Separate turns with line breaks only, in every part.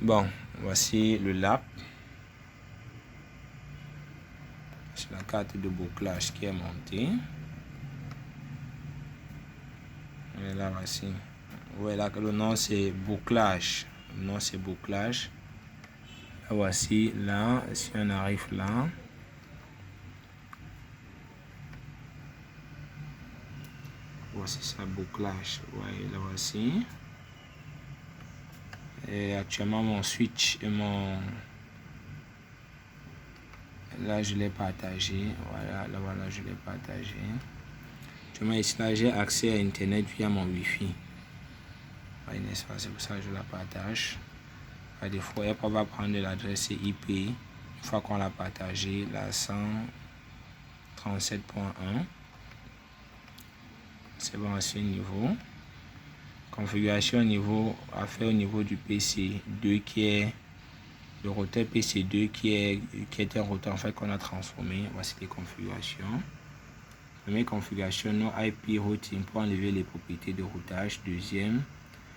Bon, voici le lap. C'est la carte de bouclage qui est montée. Et là, voici. Voilà, le nom c'est bouclage. Le nom c'est bouclage. Là, voici, là, si on arrive là. Voici ça, bouclage. Ouais, là, voici. Et actuellement, mon switch et mon... Là, je l'ai partagé. Voilà, là, voilà, je l'ai partagé. Actuellement, ici, là, j'ai accès à Internet via mon Wi-Fi. Ouais, n'est-ce pas? C'est pour ça que je la partage. Des fois, elle va prendre l'adresse IP. Une fois qu'on l'a partagé, la 137.1. C'est bon à ce niveau. Configuration au niveau à faire au niveau du PC2 qui est le routeur PC2 qui est un routeur en fait qu'on a transformé. Voici les configurations. Première configuration, nos IP routing pour enlever les propriétés de routage. Deuxième,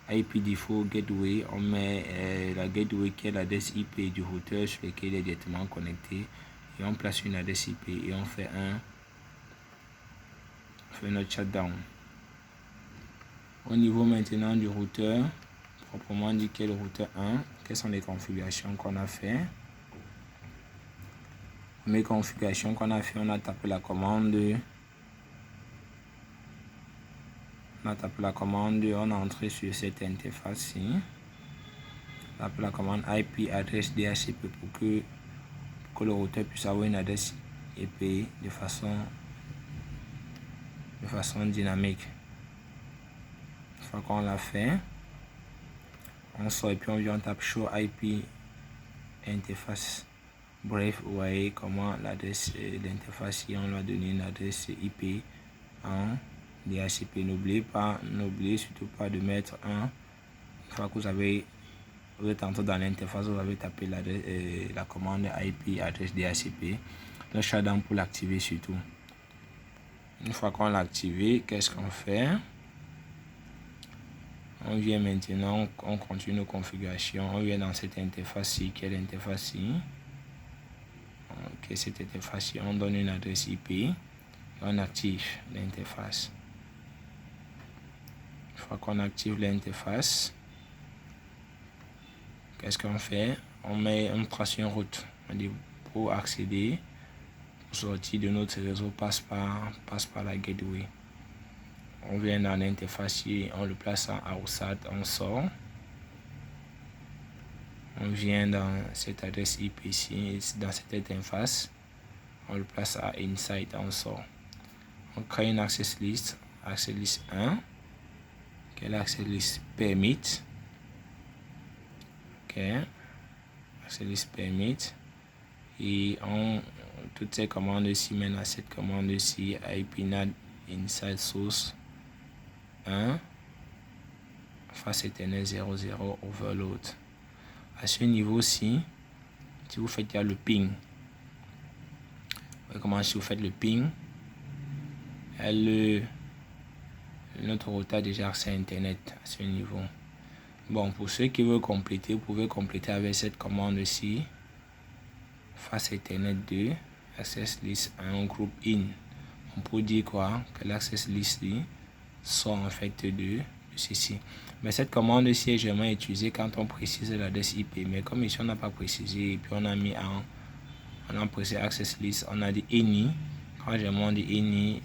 IP default gateway, on met la gateway qui est l'adresse IP du routeur sur lequel il est directement connecté et on place une adresse IP et on fait notre shutdown. Au niveau maintenant du routeur, proprement dit quel routeur 1, quelles sont les configurations qu'on a fait. Première configuration qu'on a fait, on a tapé la commande. On a entré sur cette interface-ci. On a tapé la commande IP adresse DHCP pour que le routeur puisse avoir une adresse IP de façon dynamique. Une fois qu'on l'a fait, on sort et puis on tape show IP interface. Bref, vous voyez comment l'adresse d'interface, on lui a donné une adresse IP en DHCP. N'oubliez surtout pas de mettre un. Une fois que vous êtes entré dans l'interface, vous avez tapé la commande IP adresse DHCP. Le shutdown pour l'activer surtout. Une fois qu'on l'a activé, qu'est-ce qu'on fait? On vient maintenant, on continue nos configurations. On vient dans cette interface-ci, qui est l'interface-ci. Ok, cette interface-ci, on donne une adresse IP et on active l'interface. Une fois qu'on active l'interface, qu'est-ce qu'on fait? On trace une route. On dit pour accéder, pour sortir de notre réseau, passe par la gateway. On vient dans l'interface, on le place en outside, on sort. On vient dans cette adresse IP ici, dans cette interface, on le place à inside, on sort. On crée une access list 1, qui est l'access list permit. Ok, access list permit. Et toutes ces commandes ici mènent à cette commande ici, ipnad inside source 1, face éternelle 00 overload. À ce niveau-ci, si vous faites le ping, comment si vous faites le ping, notre routeur a déjà accès à Internet à ce niveau. Bon, pour ceux qui veulent compléter, vous pouvez compléter avec cette commande-ci, face Ethernet 2, access list 1, group in. On peut dire quoi? Que l'access list sort en fait de ceci. Mais cette commande-ci est jamais utilisée quand on précise l'adresse IP. Mais comme ici on n'a pas précisé et puis on a précisé access list, on a dit any. Quand j'ai dit any,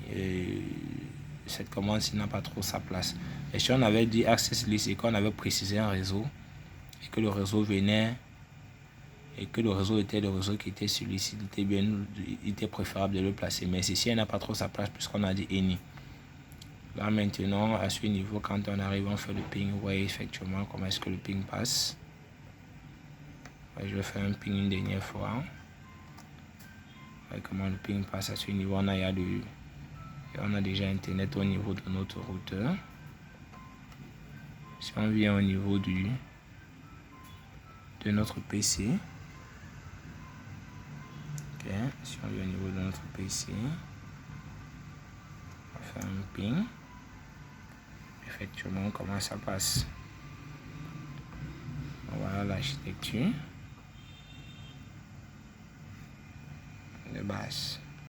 cette commande-ci n'a pas trop sa place. Et si on avait dit access list et qu'on avait précisé un réseau et que le réseau venait et que le réseau était le réseau qui était celui-ci, il était préférable de le placer. Mais ici, elle n'a pas trop sa place puisqu'on a dit any. Là maintenant, à ce niveau, quand on arrive, on fait le ping. Vous voyez effectivement comment est-ce que le ping passe. Ouais, je vais faire un ping une dernière fois. Vous voyez comment le ping passe à ce niveau. On a déjà Internet au niveau de notre routeur. Si on vient au niveau de notre PC, ok, si on vient au niveau de notre PC, on va faire un ping. Effectivement, comment ça passe. Voilà la architecture de base.